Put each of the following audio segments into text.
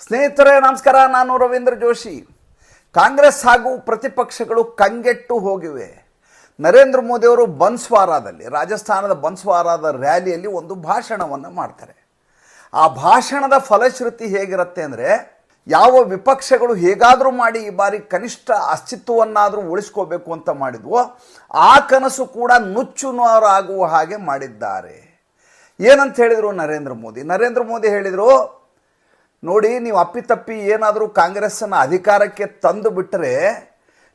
ಸ್ನೇಹಿತರೇ ನಮಸ್ಕಾರ, ನಾನು ರವೀಂದ್ರ ಜೋಶಿ. ಕಾಂಗ್ರೆಸ್ ಹಾಗೂ ಪ್ರತಿಪಕ್ಷಗಳು ಕಂಗೆಟ್ಟು ಹೋಗಿವೆ. ನರೇಂದ್ರ ಮೋದಿಯವರು ಬನ್ಸ್ವಾರಾದಲ್ಲಿ, ರಾಜಸ್ಥಾನದ ಬನ್ಸ್ವಾರಾದ ರ್ಯಾಲಿಯಲ್ಲಿ ಒಂದು ಭಾಷಣವನ್ನು ಮಾಡ್ತಾರೆ. ಆ ಭಾಷಣದ ಫಲಶ್ರುತಿ ಹೇಗಿರುತ್ತೆ ಅಂದರೆ, ಯಾವ ವಿಪಕ್ಷಗಳು ಹೇಗಾದರೂ ಮಾಡಿ ಈ ಬಾರಿ ಕನಿಷ್ಠ ಅಸ್ತಿತ್ವವನ್ನಾದರೂ ಉಳಿಸ್ಕೋಬೇಕು ಅಂತ ಮಾಡಿದ್ವೋ ಆ ಕನಸು ಕೂಡ ನುಚ್ಚುನೂರಾಗುವ ಹಾಗೆ ಮಾಡಿದ್ದಾರೆ. ಏನಂತ ಹೇಳಿದರು ನರೇಂದ್ರ ಮೋದಿ ಹೇಳಿದರು, ನೋಡಿ, ನೀವು ಅಪ್ಪಿತಪ್ಪಿ ಏನಾದರೂ ಕಾಂಗ್ರೆಸ್ಸನ್ನು ಅಧಿಕಾರಕ್ಕೆ ತಂದು ಬಿಟ್ಟರೆ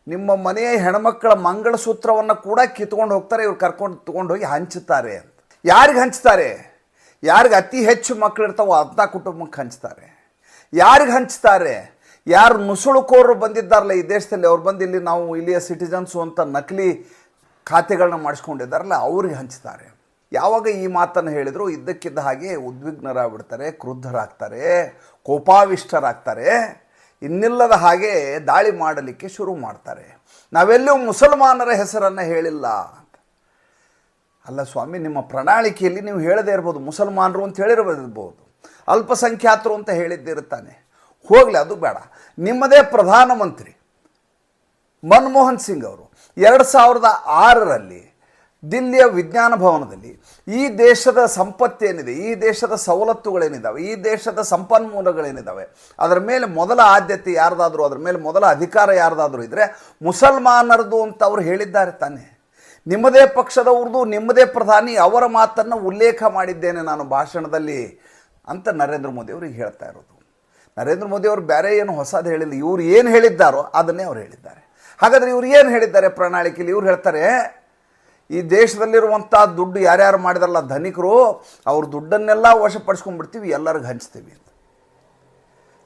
ನಿಮ್ಮ ಮನೆಯ ಹೆಣ್ಮಕ್ಕಳ ಮಂಗಳಸೂತ್ರವನ್ನು ಕೂಡ ಕಿತ್ಕೊಂಡು ಹೋಗ್ತಾರೆ, ಇವ್ರು ಕರ್ಕೊಂಡು ತೊಗೊಂಡೋಗಿ ಹಂಚುತ್ತಾರೆ ಅಂತ. ಯಾರಿಗೆ ಹಂಚ್ತಾರೆ? ಯಾರಿಗೆ ಅತಿ ಹೆಚ್ಚು ಮಕ್ಕಳಿರ್ತಾವೋ ಅಂಥ ಕುಟುಂಬಕ್ಕೆ ಹಂಚ್ತಾರೆ. ಯಾರಿಗೆ ಹಂಚ್ತಾರೆ? ಯಾರು ನುಸುಳುಕೋರರು ಬಂದಿದ್ದಾರಲ್ಲ ಈ ದೇಶದಲ್ಲಿ, ಅವ್ರು ಬಂದು ಇಲ್ಲಿ ನಾವು ಇಲ್ಲಿಯ ಸಿಟಿಜನ್ಸು ಅಂತ ನಕಲಿ ಖಾತೆಗಳನ್ನ ಮಾಡಿಸ್ಕೊಂಡಿದ್ದಾರಲ್ಲ ಅವ್ರಿಗೆ ಹಂಚ್ತಾರೆ. ಯಾವಾಗ ಈ ಮಾತನ್ನು ಹೇಳಿದ್ರು ಇದ್ದಕ್ಕಿದ್ದ ಹಾಗೆ ಉದ್ವಿಗ್ನರಾಗ್ಬಿಡ್ತಾರೆ, ಕ್ರುದ್ಧರಾಗ್ತಾರೆ, ಕೋಪಾವಿಷ್ಟರಾಗ್ತಾರೆ, ಇನ್ನಿಲ್ಲದ ಹಾಗೆ ದಾಳಿ ಮಾಡಲಿಕ್ಕೆ ಶುರು ಮಾಡ್ತಾರೆ. ನಾವೆಲ್ಲೂ ಮುಸಲ್ಮಾನರ ಹೆಸರನ್ನು ಹೇಳಿಲ್ಲ ಅಂತ. ಅಲ್ಲ ಸ್ವಾಮಿ, ನಿಮ್ಮ ಪ್ರಣಾಳಿಕೆಯಲ್ಲಿ ನೀವು ಹೇಳದೇ ಇರ್ಬೋದು, ಮುಸಲ್ಮಾನರು ಅಂತ ಹೇಳಿರ್ಬೋದು, ಅಲ್ಪಸಂಖ್ಯಾತರು ಅಂತ ಹೇಳಿದ್ದಿರುತ್ತಾನೆ. ಹೋಗಲಿ, ಅದು ಬೇಡ. ನಿಮ್ಮದೇ ಪ್ರಧಾನಮಂತ್ರಿ ಮನಮೋಹನ್ ಸಿಂಗ್ ಅವರು 2006ರಲ್ಲಿ ದಿಲ್ಲಿಯ ವಿಜ್ಞಾನ ಭವನದಲ್ಲಿ ಈ ದೇಶದ ಸಂಪತ್ತೇನಿದೆ, ಈ ದೇಶದ ಸವಲತ್ತುಗಳೇನಿದ್ದಾವೆ, ಈ ದೇಶದ ಸಂಪನ್ಮೂಲಗಳೇನಿದ್ದಾವೆ, ಅದರ ಮೇಲೆ ಮೊದಲ ಆದ್ಯತೆ ಯಾರ್ದಾದ್ರು, ಅದರ ಮೇಲೆ ಮೊದಲ ಅಧಿಕಾರ ಯಾರ್ದಾದ್ರೂ ಇದ್ದರೆ ಮುಸಲ್ಮಾನರದು ಅಂತ ಅವರು ಹೇಳಿದ್ದಾರೆ ತಾನೆ. ನಿಮ್ಮದೇ ಪಕ್ಷದವ್ರದ್ದು, ನಿಮ್ಮದೇ ಪ್ರಧಾನಿ ಅವರ ಮಾತನ್ನು ಉಲ್ಲೇಖ ಮಾಡಿದ್ದೇನೆ ನಾನು ಭಾಷಣದಲ್ಲಿ ಅಂತ ನರೇಂದ್ರ ಮೋದಿ ಅವರಿಗೆ ಹೇಳ್ತಾ ಇರೋದು. ನರೇಂದ್ರ ಮೋದಿ ಅವರು ಬೇರೆ ಏನು ಹೊಸದು ಹೇಳಿಲ್ಲ, ಇವ್ರು ಏನು ಹೇಳಿದ್ದಾರೋ ಅದನ್ನೇ ಅವ್ರು ಹೇಳಿದ್ದಾರೆ. ಹಾಗಾದರೆ ಇವ್ರು ಏನು ಹೇಳಿದ್ದಾರೆ ಪ್ರಣಾಳಿಕೆಯಲ್ಲಿ? ಇವ್ರು ಹೇಳ್ತಾರೆ, ಈ ದೇಶದಲ್ಲಿರುವಂಥ ದುಡ್ಡು ಯಾರ್ಯಾರು ಮಾಡಿದಾರಲ್ಲ ಧನಿಕರು, ಅವ್ರ ದುಡ್ಡನ್ನೆಲ್ಲ ವಶಪಡಿಸ್ಕೊಂಡ್ಬಿಡ್ತೀವಿ, ಎಲ್ಲರಿಗೂ ಹಂಚ್ತೀವಿ ಅಂತ.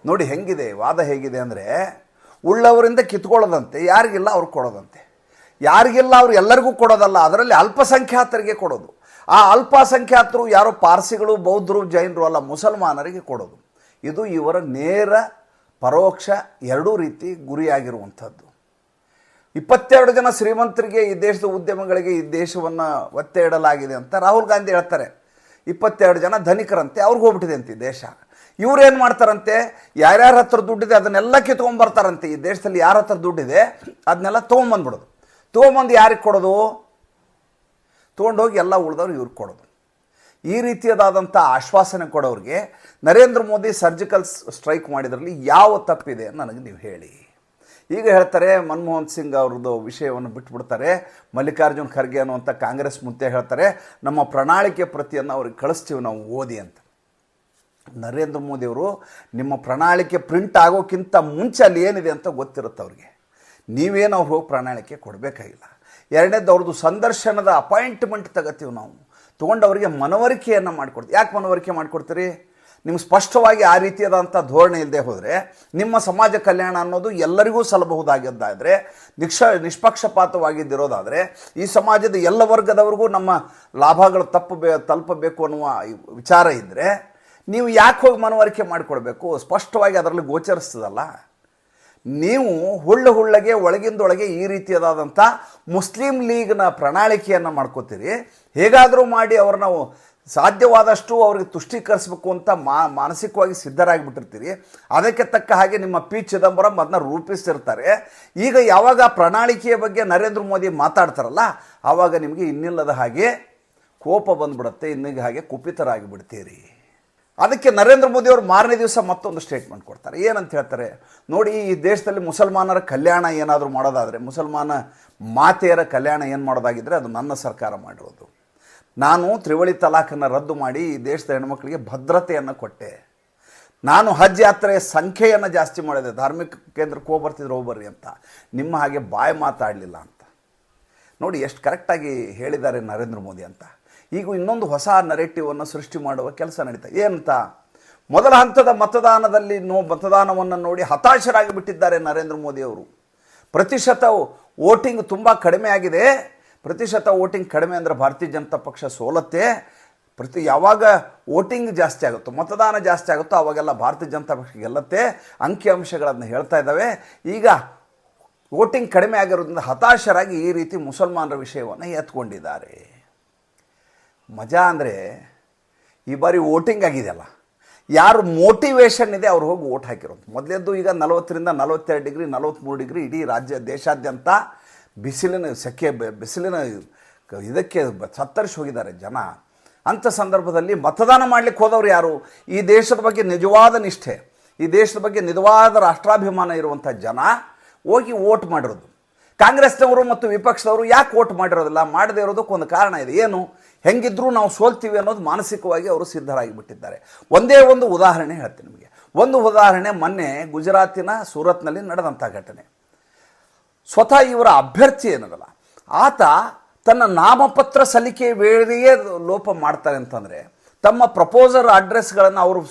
ನೋಡಿ ಹೆಂಗಿದೆ ವಾದ, ಹೇಗಿದೆ ಅಂದರೆ, ಉಳ್ಳವರಿಂದ ಕಿತ್ಕೊಳ್ಳೋದಂತೆ, ಯಾರಿಗಿಲ್ಲ ಅವ್ರು ಕೊಡೋದಂತೆ. ಯಾರಿಗಿಲ್ಲ ಅವ್ರು ಎಲ್ಲರಿಗೂ ಕೊಡೋದಲ್ಲ, ಅದರಲ್ಲಿ ಅಲ್ಪಸಂಖ್ಯಾತರಿಗೆ ಕೊಡೋದು. ಆ ಅಲ್ಪಸಂಖ್ಯಾತರು ಯಾರೋ ಪಾರ್ಸಿಗಳು, ಬೌದ್ಧರು, ಜೈನರು ಅಲ್ಲ, ಮುಸಲ್ಮಾನರಿಗೆ ಕೊಡೋದು. ಇದು ಇವರ ನೇರ ಪರೋಕ್ಷ ಎರಡೂ ರೀತಿ ಗುರಿಯಾಗಿರುವಂಥದ್ದು. 22 ಜನ ಶ್ರೀಮಂತರಿಗೆ ಈ ದೇಶದ ಉದ್ಯಮಗಳಿಗೆ ಈ ದೇಶವನ್ನು ಒತ್ತೆ ಇಡಲಾಗಿದೆ ಅಂತ ರಾಹುಲ್ ಗಾಂಧಿ ಹೇಳ್ತಾರೆ. 22 ಜನ ಧನಿಕರಂತೆ, ಅವ್ರಿಗೆ ಹೋಗ್ಬಿಟ್ಟಿದೆ ಅಂತೆ ಈ ದೇಶ. ಇವ್ರೇನು ಮಾಡ್ತಾರಂತೆ, ಯಾರ್ಯಾರ ಹತ್ರ ದುಡ್ಡಿದೆ ಅದನ್ನೆಲ್ಲ ಕಿತ್ಕೊಂಡ್ಬರ್ತಾರಂತೆ. ಈ ದೇಶದಲ್ಲಿ ಯಾರ ಹತ್ರ ದುಡ್ಡಿದೆ ಅದನ್ನೆಲ್ಲ ತೊಗೊಂಬಂದ್ಬಿಡೋದು. ತೊಗೊಂಬಂದು ಯಾರಿಗೆ ಕೊಡೋದು? ತೊಗೊಂಡೋಗಿ ಎಲ್ಲ ಉಳಿದವ್ರು ಇವ್ರಿಗೆ ಕೊಡೋದು. ಈ ರೀತಿಯಾದಂಥ ಆಶ್ವಾಸನೆ ಕೊಡೋರಿಗೆ ನರೇಂದ್ರ ಮೋದಿ ಸರ್ಜಿಕಲ್ ಸ್ಟ್ರೈಕ್ ಮಾಡಿದ್ರಲ್ಲಿ ಯಾವ ತಪ್ಪಿದೆ ನನಗೆ ನೀವು ಹೇಳಿ. ಈಗ ಹೇಳ್ತಾರೆ, ಮನಮೋಹನ್ ಸಿಂಗ್ ಅವ್ರದ್ದು ವಿಷಯವನ್ನು ಬಿಟ್ಬಿಡ್ತಾರೆ. ಮಲ್ಲಿಕಾರ್ಜುನ್ ಖರ್ಗೆ ಅನ್ನುವಂಥ ಕಾಂಗ್ರೆಸ್ ಮುದ್ದೆ ಹೇಳ್ತಾರೆ, ನಮ್ಮ ಪ್ರಣಾಳಿಕೆ ಪ್ರತಿಯನ್ನು ಅವ್ರಿಗೆ ಕಳಿಸ್ತೀವಿ ನಾವು ಓದಿ ಅಂತ. ನರೇಂದ್ರ ಮೋದಿಯವರು ನಿಮ್ಮ ಪ್ರಣಾಳಿಕೆ ಪ್ರಿಂಟ್ ಆಗೋಕ್ಕಿಂತ ಮುಂಚೆ ಅಲ್ಲಿ ಏನಿದೆ ಅಂತ ಗೊತ್ತಿರುತ್ತೆ ಅವ್ರಿಗೆ. ನೀವೇನು ಅವ್ರು ಹೋಗಿ ಪ್ರಣಾಳಿಕೆ ಕೊಡಬೇಕಾಗಿಲ್ಲ. ಎರಡನೇದು, ಅವ್ರದ್ದು ಸಂದರ್ಶನದ ಅಪಾಯಿಂಟ್ಮೆಂಟ್ ತಗೋತೀವಿ ನಾವು, ತೊಗೊಂಡು ಅವರಿಗೆ ಮನವರಿಕೆಯನ್ನು ಮಾಡಿಕೊಡ್ತೀವಿ. ಯಾಕೆ ಮನವರಿಕೆ ಮಾಡಿಕೊಡ್ತೀರಿ? ನಿಮ್ಗೆ ಸ್ಪಷ್ಟವಾಗಿ ಆ ರೀತಿಯಾದಂಥ ಧೋರಣೆ ಇಲ್ಲದೆ ಹೋದರೆ, ನಿಮ್ಮ ಸಮಾಜ ಕಲ್ಯಾಣ ಅನ್ನೋದು ಎಲ್ಲರಿಗೂ ಸಲ್ಲಬಹುದಾಗಿದ್ದಾದರೆ, ನಿಷ್ಪಕ್ಷಪಾತವಾಗಿದ್ದಿರೋದಾದರೆ, ಈ ಸಮಾಜದ ಎಲ್ಲ ವರ್ಗದವರಿಗೂ ನಮ್ಮ ಲಾಭಗಳು ತಲುಪಬೇಕು ಅನ್ನುವ ವಿಚಾರ ಇದ್ದರೆ, ನೀವು ಯಾಕೆ ಹೋಗಿ ಮನವರಿಕೆ ಮಾಡಿಕೊಡ್ಬೇಕು? ಸ್ಪಷ್ಟವಾಗಿ ಅದರಲ್ಲಿ ಗೋಚರಿಸ್ತದಲ್ಲ. ನೀವು ಹುಳ್ಳಗೆ ಒಳಗಿಂದೊಳಗೆ ಈ ರೀತಿಯಾದಂಥ ಮುಸ್ಲಿಂ ಲೀಗ್ನ ಪ್ರಣಾಳಿಕೆಯನ್ನು ಮಾಡ್ಕೋತೀರಿ. ಹೇಗಾದರೂ ಮಾಡಿ ಅವ್ರನ್ನ ಸಾಧ್ಯವಾದಷ್ಟು ಅವ್ರಿಗೆ ತುಷ್ಟೀಕರಿಸಬೇಕು ಅಂತ ಮಾನಸಿಕವಾಗಿ ಸಿದ್ಧರಾಗಿಬಿಟ್ಟಿರ್ತೀರಿ. ಅದಕ್ಕೆ ತಕ್ಕ ಹಾಗೆ ನಿಮ್ಮ ಪಿ ಚಿದಂಬರಂ ಅದನ್ನ ರೂಪಿಸಿರ್ತಾರೆ. ಈಗ ಯಾವಾಗ ಪ್ರಣಾಳಿಕೆಯ ಬಗ್ಗೆ ನರೇಂದ್ರ ಮೋದಿ ಮಾತಾಡ್ತಾರಲ್ಲ, ಆವಾಗ ನಿಮಗೆ ಇನ್ನಿಲ್ಲದ ಹಾಗೆ ಕೋಪ ಬಂದ್ಬಿಡುತ್ತೆ, ಇನ್ನಿಗೆ ಹಾಗೆ ಕುಪಿತರಾಗಿ ಬಿಡ್ತೀರಿ. ಅದಕ್ಕೆ ನರೇಂದ್ರ ಮೋದಿ ಅವರು ಮಾರನೇ ದಿವಸ ಮತ್ತೊಂದು ಸ್ಟೇಟ್ಮೆಂಟ್ ಕೊಡ್ತಾರೆ. ಏನಂತ ಹೇಳ್ತಾರೆ ನೋಡಿ, ಈ ದೇಶದಲ್ಲಿ ಮುಸಲ್ಮಾನರ ಕಲ್ಯಾಣ ಏನಾದರೂ ಮಾಡೋದಾದರೆ, ಮುಸಲ್ಮಾನ ಮಾತೆಯರ ಕಲ್ಯಾಣ ಏನು ಮಾಡೋದಾಗಿದ್ದರೆ ಅದು ನನ್ನ ಸರ್ಕಾರ ಮಾಡಿರೋದು. ನಾನು ತ್ರಿವಳಿ ತಲಾಖನ್ನು ರದ್ದು ಮಾಡಿ ಈ ದೇಶದ ಹೆಣ್ಮಕ್ಳಿಗೆ ಭದ್ರತೆಯನ್ನು ಕೊಟ್ಟೆ. ನಾನು ಹಜ್ ಯಾತ್ರೆಯ ಸಂಖ್ಯೆಯನ್ನು ಜಾಸ್ತಿ ಮಾಡಿದೆ. ಧಾರ್ಮಿಕ ಕೇಂದ್ರಕ್ಕೆ ಹೋಗ್ಬರ್ತಿದ್ರು ಹೋಗ್ಬರ್ರಿ ಅಂತ, ನಿಮ್ಮ ಹಾಗೆ ಬಾಯಿ ಮಾತಾಡಲಿಲ್ಲ ಅಂತ. ನೋಡಿ ಎಷ್ಟು ಕರೆಕ್ಟಾಗಿ ಹೇಳಿದ್ದಾರೆ ನರೇಂದ್ರ ಮೋದಿ ಅಂತ. ಈಗ ಇನ್ನೊಂದು ಹೊಸ ನರೇಟಿವನ್ನು ಸೃಷ್ಟಿ ಮಾಡುವ ಕೆಲಸ ನಡೀತಾ ಏನಂತ, ಮೊದಲ ಹಂತದ ಮತದಾನವನ್ನು ನೋಡಿ ಹತಾಶರಾಗಿ ಬಿಟ್ಟಿದ್ದಾರೆ ನರೇಂದ್ರ ಮೋದಿ ಅವರು. ಪ್ರತಿಶತ ವೋಟಿಂಗ್ ತುಂಬ ಕಡಿಮೆ ಆಗಿದೆ. ಪ್ರತಿಶತ ವೋಟಿಂಗ್ ಕಡಿಮೆ ಅಂದರೆ ಭಾರತೀಯ ಜನತಾ ಪಕ್ಷ ಸೋಲತ್ತೆ. ಯಾವಾಗ ವೋಟಿಂಗ್ ಜಾಸ್ತಿ ಆಗುತ್ತೋ, ಮತದಾನ ಜಾಸ್ತಿ ಆಗುತ್ತೋ, ಅವಾಗೆಲ್ಲ ಭಾರತೀಯ ಜನತಾ ಪಕ್ಷ ಗೆಲ್ಲತ್ತೆ. ಅಂಕಿಅಂಶಗಳನ್ನು ಹೇಳ್ತಾ ಇದ್ದಾವೆ. ಈಗ ವೋಟಿಂಗ್ ಕಡಿಮೆ ಆಗಿರೋದ್ರಿಂದ ಹತಾಶರಾಗಿ ಈ ರೀತಿ ಮುಸಲ್ಮಾನರ ವಿಷಯವನ್ನು ಎತ್ಕೊಂಡಿದ್ದಾರೆ. ಮಜಾ ಅಂದರೆ, ಈ ಬಾರಿ ವೋಟಿಂಗ್ ಆಗಿದೆಯಲ್ಲ, ಯಾರು ಮೋಟಿವೇಶನ್ ಇದೆ ಅವ್ರು ಹೋಗಿ ಓಟ್ ಹಾಕಿರೋದು. ಮೊದಲೇದ್ದು ಈಗ 40ರಿಂದ 42 ಡಿಗ್ರಿ 43 ಡಿಗ್ರಿ ಇಡೀ ದೇಶಾದ್ಯಂತ ಬಿಸಿಲಿನ ಇದಕ್ಕೆ ಸತ್ತರಿಸಿ ಹೋಗಿದ್ದಾರೆ ಜನ. ಅಂಥ ಸಂದರ್ಭದಲ್ಲಿ ಮತದಾನ ಮಾಡಲಿಕ್ಕೆ ಹೋದವರು ಯಾರು? ಈ ದೇಶದ ಬಗ್ಗೆ ನಿಜವಾದ ನಿಷ್ಠೆ, ಈ ದೇಶದ ಬಗ್ಗೆ ನಿಜವಾದ ರಾಷ್ಟ್ರಾಭಿಮಾನ ಇರುವಂಥ ಜನ ಹೋಗಿ ವೋಟ್ ಮಾಡಿರೋದು. ಕಾಂಗ್ರೆಸ್ನವರು ಮತ್ತು ವಿಪಕ್ಷದವರು ಯಾಕೆ ವೋಟ್ ಮಾಡಿರೋದಿಲ್ಲ? ಮಾಡದೇ ಇರೋದಕ್ಕೆ ಒಂದು ಕಾರಣ ಇದೆ. ಏನು? ಹೆಂಗಿದ್ರೂ ನಾವು ಸೋಲ್ತೀವಿ ಅನ್ನೋದು ಮಾನಸಿಕವಾಗಿ ಅವರು ಸಿದ್ಧರಾಗಿಬಿಟ್ಟಿದ್ದಾರೆ. ಒಂದೇ ಒಂದು ಉದಾಹರಣೆ ಹೇಳ್ತೀನಿ ನಿಮಗೆ. ಒಂದು ಉದಾಹರಣೆ ಮೊನ್ನೆ ಗುಜರಾತಿನ ಸೂರತ್ನಲ್ಲಿ ನಡೆದಂಥ ಘಟನೆ. ಸ್ವತಃ ಇವರ ಅಭ್ಯರ್ಥಿ ಏನದಲ್ಲ ಆತ ತನ್ನ ನಾಮಪತ್ರ ಸಲ್ಲಿಕೆ ವೇಳೆಯೇ ಲೋಪ ಮಾಡ್ತಾರೆ ಅಂತಂದರೆ, ತಮ್ಮ ಪ್ರಪೋಸರ್ ಅಡ್ರೆಸ್ಗಳನ್ನು ಅವರು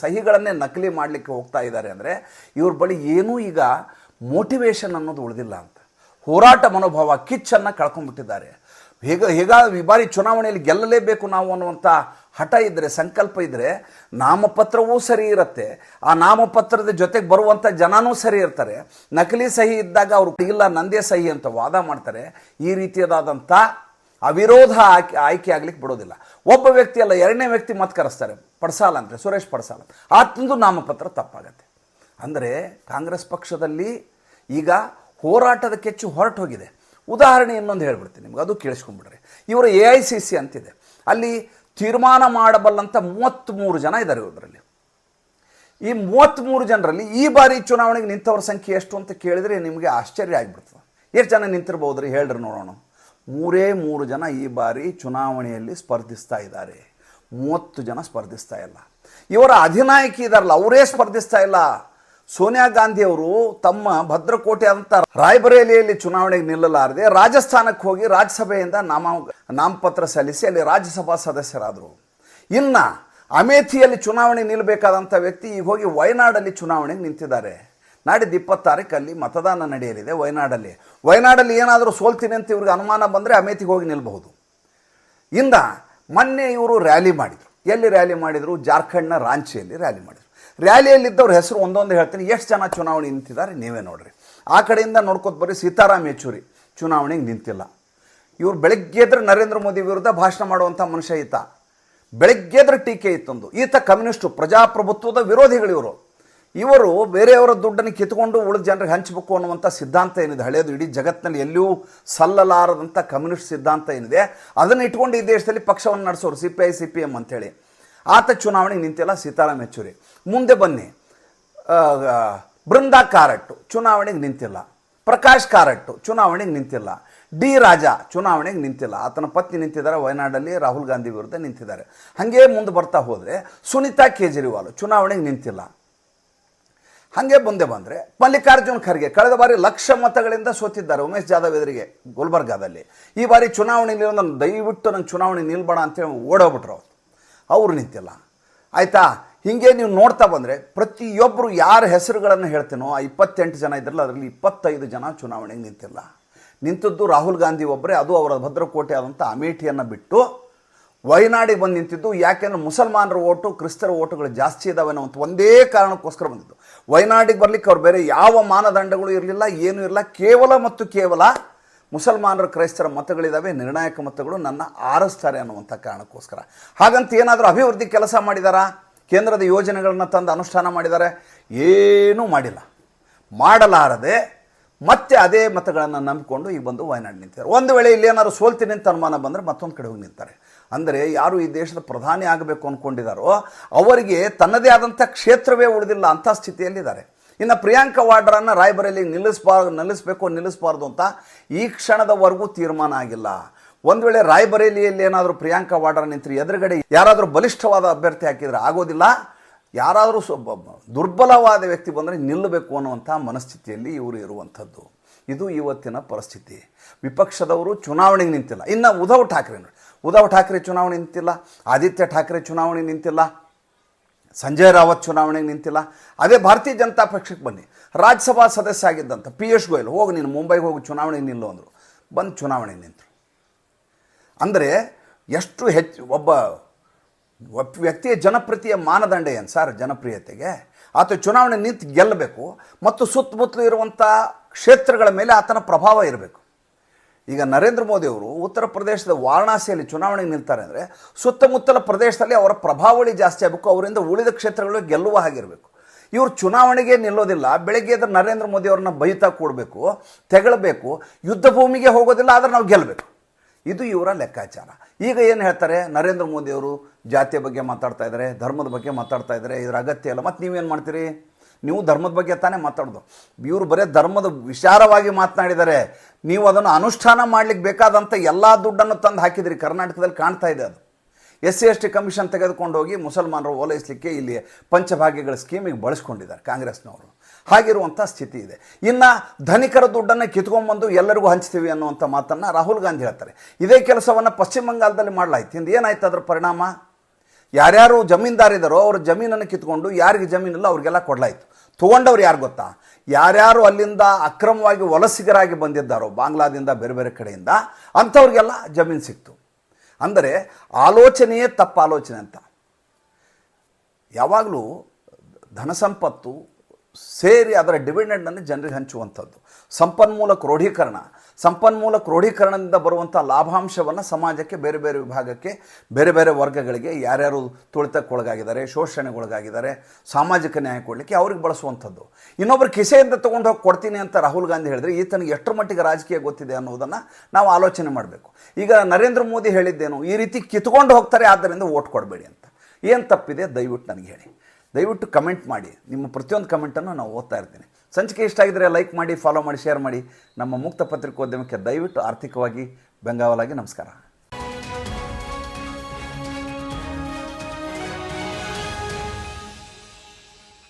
ಸಹಿಗಳನ್ನೇ ನಕಲಿ ಮಾಡಲಿಕ್ಕೆ ಹೋಗ್ತಾ ಇದ್ದಾರೆ ಅಂದರೆ ಇವ್ರ ಬಳಿ ಏನೂ ಈಗ ಮೋಟಿವೇಶನ್ ಅನ್ನೋದು ಉಳಿದಿಲ್ಲ ಅಂತ. ಹೋರಾಟ ಮನೋಭಾವ, ಕಿಚ್ಚನ್ನು ಕಳ್ಕೊಂಡ್ಬಿಟ್ಟಿದ್ದಾರೆ. ಈ ಬಾರಿ ಚುನಾವಣೆಯಲ್ಲಿ ಗೆಲ್ಲಲೇಬೇಕು ನಾವು ಅನ್ನುವಂಥ ಹಠ ಇದ್ದರೆ, ಸಂಕಲ್ಪ ಇದ್ದರೆ ನಾಮಪತ್ರವೂ ಸರಿ ಇರುತ್ತೆ, ಆ ನಾಮಪತ್ರದ ಜೊತೆಗೆ ಬರುವಂಥ ಜನನೂ ಸರಿ ಇರ್ತಾರೆ. ನಕಲಿ ಸಹಿ ಇದ್ದಾಗ ಅವರು ಇಲ್ಲ ನಂದೇ ಸಹಿ ಅಂತ ವಾದ ಮಾಡ್ತಾರೆ. ಈ ರೀತಿಯಾದಂಥ ಅವಿರೋಧ ಆಯ್ಕೆ ಆಗ್ಲಿಕ್ಕೆ ಬಿಡೋದಿಲ್ಲ. ಒಬ್ಬ ವ್ಯಕ್ತಿ ಅಲ್ಲ, ಎರಡನೇ ವ್ಯಕ್ತಿ ಮತ ಕರೆಸ್ತಾರೆ. ಪಡ್ಸಾಲ ಅಂದರೆ ಸುರೇಶ್ ಪಡ್ಸಾಲ, ಆತಂದು ನಾಮಪತ್ರ ತಪ್ಪಾಗತ್ತೆ. ಅಂದರೆ ಕಾಂಗ್ರೆಸ್ ಪಕ್ಷದಲ್ಲಿ ಈಗ ಹೋರಾಟದ ಕೆಚ್ಚು ಹೊರಟು ಹೋಗಿದೆ. ಉದಾಹರಣೆ ಇನ್ನೊಂದು ಹೇಳ್ಬಿಡ್ತೀನಿ ನಿಮ್ಗೆ, ಅದು ಕೇಳಿಸ್ಕೊಂಡ್ಬಿಡ್ರಿ. ಇವರು AICC ಅಂತಿದೆ, ಅಲ್ಲಿ ತೀರ್ಮಾನ ಮಾಡಬಲ್ಲಂಥ 33 ಜನ ಇದ್ದಾರೆ ಇವರಲ್ಲಿ. ಈ 33 ಜನರಲ್ಲಿ ಈ ಬಾರಿ ಚುನಾವಣೆಗೆ ನಿಂತವ್ರ ಸಂಖ್ಯೆ ಎಷ್ಟು ಅಂತ ಕೇಳಿದರೆ ನಿಮಗೆ ಆಶ್ಚರ್ಯ ಆಗಿಬಿಡ್ತದೆ. ಎಷ್ಟು ಜನ ನಿಂತಿರ್ಬೋದು ರೀ ಹೇಳ್ರಿ ನೋಡೋಣ. 3 ಜನ ಈ ಬಾರಿ ಚುನಾವಣೆಯಲ್ಲಿ ಸ್ಪರ್ಧಿಸ್ತಾ ಇದ್ದಾರೆ. 30 ಜನ ಸ್ಪರ್ಧಿಸ್ತಾ ಇಲ್ಲ. ಇವರ ಅಧಿನಾಯಕಿ ಇದಾರಲ್ಲ ಅವರೇ ಸ್ಪರ್ಧಿಸ್ತಾ ಇಲ್ಲ. ಸೋನಿಯಾ ಗಾಂಧಿ ಅವರು ತಮ್ಮ ಭದ್ರಕೋಟೆ ಆದಂಥ ರಾಯ್ಬರೇಲಿಯಲ್ಲಿ ಚುನಾವಣೆಗೆ ನಿಲ್ಲಲಾರದೆ ರಾಜಸ್ಥಾನಕ್ಕೆ ಹೋಗಿ ರಾಜ್ಯಸಭೆಯಿಂದ ನಾಮಪತ್ರ ಸಲ್ಲಿಸಿ ಅಲ್ಲಿ ರಾಜ್ಯಸಭಾ ಸದಸ್ಯರಾದರು. ಇನ್ನು ಅಮೇಥಿಯಲ್ಲಿ ಚುನಾವಣೆ ನಿಲ್ಲಬೇಕಾದಂಥ ವ್ಯಕ್ತಿ ಈಗ ಹೋಗಿ ವಯನಾಡಲ್ಲಿ ಚುನಾವಣೆಗೆ ನಿಂತಿದ್ದಾರೆ. ನಾಡಿದ್ದು 26 ಅಲ್ಲಿ ಮತದಾನ ನಡೆಯಲಿದೆ ವಯನಾಡಲ್ಲಿ ಏನಾದರೂ ಸೋಲ್ತೀನಿ ಅಂತ ಇವ್ರಿಗೆ ಅನುಮಾನ ಬಂದರೆ ಅಮೇಥಿಗೆ ಹೋಗಿ ನಿಲ್ಲಬಹುದು. ಮೊನ್ನೆ ಇವರು ರ್ಯಾಲಿ ಮಾಡಿದರು. ಎಲ್ಲಿ ರ್ಯಾಲಿ ಮಾಡಿದರು? ಜಾರ್ಖಂಡ್ನ ರಾಂಚಿಯಲ್ಲಿ ರ್ಯಾಲಿ ಮಾಡಿದರು. ರ್ಯಾಲಿಯಲ್ಲಿದ್ದವ್ರ ಹೆಸರು ಒಂದೊಂದು ಹೇಳ್ತೀನಿ. ಎಷ್ಟು ಜನ ಚುನಾವಣೆ ನಿಂತಿದ್ದಾರೆ ನೀವೇ ನೋಡ್ರಿ. ಆ ಕಡೆಯಿಂದ ನೋಡ್ಕೊತ ಬರ್ರಿ. ಸೀತಾರಾಮ್ ಯೆಚೂರಿ ಚುನಾವಣೆಗೆ ನಿಂತಿಲ್ಲ. ಇವರು ಬೆಳಗ್ಗೆ ಎದ್ರೆ ನರೇಂದ್ರ ಮೋದಿ ವಿರುದ್ಧ ಭಾಷಣ ಮಾಡುವಂಥ ಮನುಷ್ಯ ಈತ. ಬೆಳಗ್ಗೆ ಎದ್ರೆ ಟೀಕೆ ಇತ್ತೊಂದು. ಈತ ಕಮ್ಯುನಿಸ್ಟು, ಪ್ರಜಾಪ್ರಭುತ್ವದ ವಿರೋಧಿಗಳು ಇವರು ಬೇರೆಯವರ ದುಡ್ಡನ್ನು ಕಿತ್ಕೊಂಡು ಉಳಿದ ಜನರಿಗೆ ಹಂಚಬೇಕು ಅನ್ನುವಂಥ ಸಿದ್ಧಾಂತ ಏನಿದೆ ಹಳೆಯದು, ಇಡೀ ಜಗತ್ತಿನಲ್ಲಿ ಎಲ್ಲಿಯೂ ಸಲ್ಲಲಾರದಂಥ ಕಮ್ಯುನಿಸ್ಟ್ ಸಿದ್ಧಾಂತ ಏನಿದೆ ಅದನ್ನು ಇಟ್ಕೊಂಡು ಈ ದೇಶದಲ್ಲಿ ಪಕ್ಷವನ್ನು ನಡೆಸೋರು CPI CPM ಅಂಥೇಳಿ. ಆತ ಚುನಾವಣೆಗೆ ನಿಂತಿಲ್ಲ. ಸೀತಾರಾಮ್ ಯೆಚೂರಿ. ಮುಂದೆ ಬನ್ನಿ, ಬೃಂದಾ ಕಾರಟ್ ಚುನಾವಣೆಗೆ ನಿಂತಿಲ್ಲ. ಪ್ರಕಾಶ್ ಕಾರಟ್ ಚುನಾವಣೆಗೆ ನಿಂತಿಲ್ಲ. ಡಿ ರಾಜಾ ಚುನಾವಣೆಗೆ ನಿಂತಿಲ್ಲ. ಆತನ ಪತ್ನಿ ನಿಂತಿದ್ದಾರೆ ವಯನಾಡಲ್ಲಿ, ರಾಹುಲ್ ಗಾಂಧಿ ವಿರುದ್ಧ ನಿಂತಿದ್ದಾರೆ. ಹಾಗೇ ಮುಂದೆ ಬರ್ತಾ ಹೋದರೆ ಸುನೀತಾ ಕೇಜ್ರಿವಾಲ್ ಚುನಾವಣೆಗೆ ನಿಂತಿಲ್ಲ. ಹಾಗೆ ಮುಂದೆ ಬಂದರೆ ಮಲ್ಲಿಕಾರ್ಜುನ್ ಖರ್ಗೆ ಕಳೆದ ಬಾರಿ 1,00,000 ಮತಗಳಿಂದ ಸೋತಿದ್ದಾರೆ ಉಮೇಶ್ ಜಾಧವ್ ಎದುರಿಗೆ ಗುಲ್ಬರ್ಗಾದಲ್ಲಿ. ಈ ಬಾರಿ ಚುನಾವಣೆಯಲ್ಲಿ ನಾನು ದಯವಿಟ್ಟು ನಂಗೆ ಚುನಾವಣೆ ನಿಲ್ಬೇಡ ಅಂತೇಳಿ ಓಡೋಗ್ಬಿಟ್ರು ಅವರು ನಿಂತಿಲ್ಲ. ಆಯಿತಾ? ಹೀಗೆ ನೀವು ನೋಡ್ತಾ ಬಂದರೆ ಪ್ರತಿಯೊಬ್ಬರು ಯಾರ ಹೆಸರುಗಳನ್ನು ಹೇಳ್ತೀನೋ ಆ 28 ಜನ ಇದ್ರಲ್ಲ ಅದರಲ್ಲಿ 25 ಜನ ಚುನಾವಣೆಗೆ ನಿಂತಿಲ್ಲ. ನಿಂತದ್ದು ರಾಹುಲ್ ಗಾಂಧಿ ಒಬ್ಬರೇ, ಅದು ಅವರ ಭದ್ರಕೋಟೆ ಆದಂಥ ಅಮೇಠಿಯನ್ನು ಬಿಟ್ಟು ವಯನಾಡಿಗೆ ಬಂದು ನಿಂತಿದ್ದು. ಯಾಕೆಂದರೆ ಮುಸಲ್ಮಾನರ ಓಟು ಕ್ರಿಸ್ತರ ಓಟುಗಳು ಜಾಸ್ತಿ ಇದ್ದಾವೆ ಅನ್ನೋ ಒಂದೇ ಕಾರಣಕ್ಕೋಸ್ಕರ ಬಂದಿದ್ದು. ವಯನಾಡಿಗೆ ಬರಲಿಕ್ಕೆ ಅವ್ರು ಬೇರೆ ಯಾವ ಮಾನದಂಡಗಳು ಇರಲಿಲ್ಲ, ಏನೂ ಇರಲ್ಲ. ಕೇವಲ ಮುಸಲ್ಮಾನರ ಕ್ರೈಸ್ತರ ಮತಗಳಿದ್ದಾವೆ, ನಿರ್ಣಾಯಕ ಮತಗಳು ನನ್ನ ಆರಿಸ್ತಾರೆ ಅನ್ನುವಂಥ ಕಾರಣಕ್ಕೋಸ್ಕರ. ಹಾಗಂತ ಏನಾದರೂ ಅಭಿವೃದ್ಧಿ ಕೆಲಸ ಮಾಡಿದಾರಾ? ಕೇಂದ್ರದ ಯೋಜನೆಗಳನ್ನು ತಂದು ಅನುಷ್ಠಾನ ಮಾಡಿದ್ದಾರೆ? ಏನೂ ಮಾಡಿಲ್ಲ. ಮಾಡಲಾರದೆ ಮತ್ತೆ ಅದೇ ಮತಗಳನ್ನು ನಂಬಿಕೊಂಡು ಈಗ ಬಂದು ವಯನಾಡು ನಿಂತಿದ್ದಾರೆ. ಒಂದು ವೇಳೆ ಇಲ್ಲೇನಾದ್ರು ಸೋಲ್ತೀನಿ ಅಂತ ಅನುಮಾನ ಬಂದರೆ ಮತ್ತೊಂದು ಕಡೆ ಹೋಗಿ ನಿಂತಾರೆ. ಅಂದರೆ ಯಾರು ಈ ದೇಶದ ಪ್ರಧಾನಿ ಆಗಬೇಕು ಅಂದ್ಕೊಂಡಿದ್ದಾರೋ ಅವರಿಗೆ ತನ್ನದೇ ಆದಂಥ ಕ್ಷೇತ್ರವೇ ಉಳಿದಿಲ್ಲ, ಅಂಥ ಸ್ಥಿತಿಯಲ್ಲಿದ್ದಾರೆ. ಇನ್ನು ಪ್ರಿಯಾಂಕಾ ವಾಡ್ರಾನ ರಾಯ್ಬರೇಲಿ ನಿಲ್ಲಿಸಬಾರ್ದು ಅಂತ ಈ ಕ್ಷಣದವರೆಗೂ ತೀರ್ಮಾನ ಆಗಿಲ್ಲ. ಒಂದು ವೇಳೆ ರಾಯ್ಬರೇಲಿಯಲ್ಲಿ ಏನಾದರೂ ಪ್ರಿಯಾಂಕಾ ವಾಡ್ರಾ ನಿಂತರೆ ಎದುರುಗಡೆ ಯಾರಾದರೂ ಬಲಿಷ್ಠವಾದ ಅಭ್ಯರ್ಥಿ ಹಾಕಿದರೆ ಆಗೋದಿಲ್ಲ. ಯಾರಾದರೂ ದುರ್ಬಲವಾದ ವ್ಯಕ್ತಿ ಬಂದರೆ ನಿಲ್ಲಬೇಕು ಅನ್ನುವಂಥ ಮನಸ್ಥಿತಿಯಲ್ಲಿ ಇವರು ಇರುವಂಥದ್ದು. ಇದು ಇವತ್ತಿನ ಪರಿಸ್ಥಿತಿ. ವಿಪಕ್ಷದವರು ಚುನಾವಣೆಗೆ ನಿಂತಿಲ್ಲ. ಇನ್ನು ಉದ್ಧವ್ ಠಾಕ್ರೆ ಚುನಾವಣೆ ನಿಂತಿಲ್ಲ, ಆದಿತ್ಯ ಠಾಕ್ರೆ ಚುನಾವಣೆ ನಿಂತಿಲ್ಲ, ಸಂಜಯ್ ರಾವತ್ ಚುನಾವಣೆಗೆ ನಿಂತಿಲ್ಲ. ಅದೇ ಭಾರತೀಯ ಜನತಾ ಪಕ್ಷಕ್ಕೆ ಬನ್ನಿ, ರಾಜ್ಯಸಭಾ ಸದಸ್ಯ ಆಗಿದ್ದಂಥ ಪಿಯೂಷ್ ಗೋಯಲ್ ಹೋಗಿ ನೀನು ಮುಂಬೈಗೆ ಹೋಗಿ ಚುನಾವಣೆಗೆ ನಿಲ್ಲು ಅಂದರು. ಬಂದು ಚುನಾವಣೆಗೆ ನಿಂತರು. ಅಂದರೆ ಎಷ್ಟು ಒಬ್ಬ ವ್ಯಕ್ತಿಯ ಜನಪ್ರಿಯತೆಯ ಮಾನದಂಡ ಏನು ಸರ್? ಜನಪ್ರಿಯತೆಗೆ ಆತ ಚುನಾವಣೆ ನಿಂತು ಗೆಲ್ಲಬೇಕು ಮತ್ತು ಸುತ್ತಮುತ್ತಲು ಇರುವಂಥ ಕ್ಷೇತ್ರಗಳ ಮೇಲೆ ಆತನ ಪ್ರಭಾವ ಇರಬೇಕು. ಈಗ ನರೇಂದ್ರ ಮೋದಿ ಅವರು ಉತ್ತರ ಪ್ರದೇಶದ ವಾರಣಾಸಿಯಲ್ಲಿ ಚುನಾವಣೆಗೆ ನಿಲ್ತಾರೆ ಅಂದರೆ ಸುತ್ತಮುತ್ತಲ ಪ್ರದೇಶದಲ್ಲಿ ಅವರ ಪ್ರಭಾವಳಿ ಜಾಸ್ತಿ ಆಗಬೇಕು, ಅವರಿಂದ ಉಳಿದ ಕ್ಷೇತ್ರಗಳು ಗೆಲ್ಲುವ ಹಾಗಿರಬೇಕು. ಇವರು ಚುನಾವಣೆಗೆ ನಿಲ್ಲೋದಿಲ್ಲ, ಬೆಳಗ್ಗೆ ಎದ್ದು ನರೇಂದ್ರ ಮೋದಿ ಅವ್ರನ್ನ ಬೈತಾ ಕೂಡಬೇಕು, ತೆಗಳಬೇಕು, ಯುದ್ಧ ಭೂಮಿಗೆ ಹೋಗೋದಿಲ್ಲ, ಆದರೆ ನಾವು ಗೆಲ್ಲಬೇಕು. ಇದು ಇವರ ಲೆಕ್ಕಾಚಾರ. ಈಗ ಏನು ಹೇಳ್ತಾರೆ, ನರೇಂದ್ರ ಮೋದಿಯವರು ಜಾತಿಯ ಬಗ್ಗೆ ಮಾತಾಡ್ತಾ ಇದ್ದಾರೆ, ಧರ್ಮದ ಬಗ್ಗೆ ಮಾತಾಡ್ತಾ ಇದ್ದಾರೆ, ಇದರ ಅಗತ್ಯ ಇಲ್ಲ. ಮತ್ತು ನೀವೇನು ಮಾಡ್ತೀರಿ? ನೀವು ಧರ್ಮದ ಬಗ್ಗೆ ತಾನೇ ಮಾತಾಡೋದು. ಇವರು ಬರೀ ಧರ್ಮದ ವಿಚಾರವಾಗಿ ಮಾತನಾಡಿದ್ದಾರೆ. ನೀವು ಅದನ್ನು ಅನುಷ್ಠಾನ ಮಾಡಲಿಕ್ಕೆ ಬೇಕಾದಂಥ ಎಲ್ಲ ದುಡ್ಡನ್ನು ತಂದು ಹಾಕಿದಿರಿ. ಕರ್ನಾಟಕದಲ್ಲಿ ಕಾಣ್ತಾ ಇದೆ ಅದು. SC/ST ಕಮಿಷನ್ ತೆಗೆದುಕೊಂಡು ಹೋಗಿ ಮುಸಲ್ಮಾನರು ಓಲೈಸಲಿಕ್ಕೆ ಇಲ್ಲಿ ಪಂಚಭಾಗ್ಯಗಳ ಸ್ಕೀಮಿಗೆ ಬಳಸ್ಕೊಂಡಿದ್ದಾರೆ ಕಾಂಗ್ರೆಸ್ನವರು. ಹಾಗಿರುವಂಥ ಸ್ಥಿತಿ ಇದೆ. ಇನ್ನು ಧನಿಕರ ದುಡ್ಡನ್ನು ಕಿತ್ಕೊಂಡ್ಬಂದು ಎಲ್ಲರಿಗೂ ಹಂಚ್ತೀವಿ ಅನ್ನುವಂಥ ಮಾತನ್ನು ರಾಹುಲ್ ಗಾಂಧಿ ಹೇಳ್ತಾರೆ. ಇದೇ ಕೆಲಸವನ್ನು ಪಶ್ಚಿಮ ಬಂಗಾಳದಲ್ಲಿ ಮಾಡಲಾಯ್ತು. ಇಂದು ಏನಾಯ್ತು ಅದರ ಪರಿಣಾಮ? ಯಾರ್ಯಾರು ಜಮೀನ್ದಾರಿದ್ದಾರೋ ಅವ್ರ ಜಮೀನನ್ನು ಕಿತ್ಕೊಂಡು ಯಾರಿಗೆ ಜಮೀನಿಲ್ಲ ಅವ್ರಿಗೆಲ್ಲ ಕೊಡಲಾಯಿತು. ತೊಗೊಂಡವ್ರು ಯಾರು ಗೊತ್ತಾ? ಯಾರ್ಯಾರು ಅಲ್ಲಿಂದ ಅಕ್ರಮವಾಗಿ ವಲಸಿಗರಾಗಿ ಬಂದಿದ್ದಾರೋ ಬಾಂಗ್ಲಾದಿಂದ ಬೇರೆ ಬೇರೆ ಕಡೆಯಿಂದ, ಅಂಥವ್ರಿಗೆಲ್ಲ ಜಮೀನು ಸಿಕ್ತು. ಅಂದರೆ ಆಲೋಚನೆಯೇ ತಪ್ಪು ಆಲೋಚನೆ ಅಂತ. ಯಾವಾಗಲೂ ಧನ ಸಂಪತ್ತು ಸೇರಿ ಅದರ ಡಿವಿಡೆಂಡನ್ನು ಜನರಿಗೆ ಹಂಚುವಂಥದ್ದು. ಸಂಪನ್ಮೂಲ ಕ್ರೋಢೀಕರಣದಿಂದ ಬರುವಂಥ ಲಾಭಾಂಶವನ್ನು ಸಮಾಜಕ್ಕೆ, ಬೇರೆ ಬೇರೆ ವಿಭಾಗಕ್ಕೆ, ಬೇರೆ ಬೇರೆ ವರ್ಗಗಳಿಗೆ, ಯಾರ್ಯಾರು ತುಳಿತಕ್ಕೊಳಗಾಗಿದ್ದಾರೆ, ಶೋಷಣೆಗೊಳಗಾಗಿದ್ದಾರೆ, ಸಾಮಾಜಿಕ ನ್ಯಾಯ ಕೊಡಲಿಕ್ಕೆ ಅವ್ರಿಗೆ ಬಳಸುವಂಥದ್ದು. ಇನ್ನೊಬ್ಬರು ಕಿಸೆಯಿಂದ ತೊಗೊಂಡು ಹೋಗಿ ಕೊಡ್ತೀನಿ ಅಂತ ರಾಹುಲ್ ಗಾಂಧಿ ಹೇಳಿದ್ರೆ ಈತನಿಗೆ ಎಷ್ಟರ ಮಟ್ಟಿಗೆ ರಾಜಕೀಯ ಗೊತ್ತಿದೆ ಅನ್ನೋದನ್ನು ನಾವು ಆಲೋಚನೆ ಮಾಡಬೇಕು. ಈಗ ನರೇಂದ್ರ ಮೋದಿ ಹೇಳಿದ್ದೇನು, ಈ ರೀತಿ ಕಿತ್ಕೊಂಡು ಹೋಗ್ತಾರೆ, ಆದ್ದರಿಂದ ವೋಟ್ ಕೊಡಬೇಡಿ ಅಂತ. ಏನು ತಪ್ಪಿದೆ ದಯವಿಟ್ಟು ನನಗೆ ಹೇಳಿ. ದಯವಿಟ್ಟು ಕಮೆಂಟ್ ಮಾಡಿ. ನಿಮ್ಮ ಪ್ರತಿಯೊಂದು ಕಮೆಂಟನ್ನು ನಾವು ಓದ್ತಾ ಇರ್ತೀನಿ. ಸಂಚಿಕೆ ಇಷ್ಟ ಆಗಿದ್ದರೆ ಲೈಕ್ ಮಾಡಿ, ಫಾಲೋ ಮಾಡಿ, ಶೇರ್ ಮಾಡಿ. ನಮ್ಮ ಮುಕ್ತ ಪತ್ರಿಕೋದ್ಯಮಕ್ಕೆ ದಯವಿಟ್ಟು ಆರ್ಥಿಕವಾಗಿ ಬೆಂಗಾವಲಾಗಿ. ನಮಸ್ಕಾರ.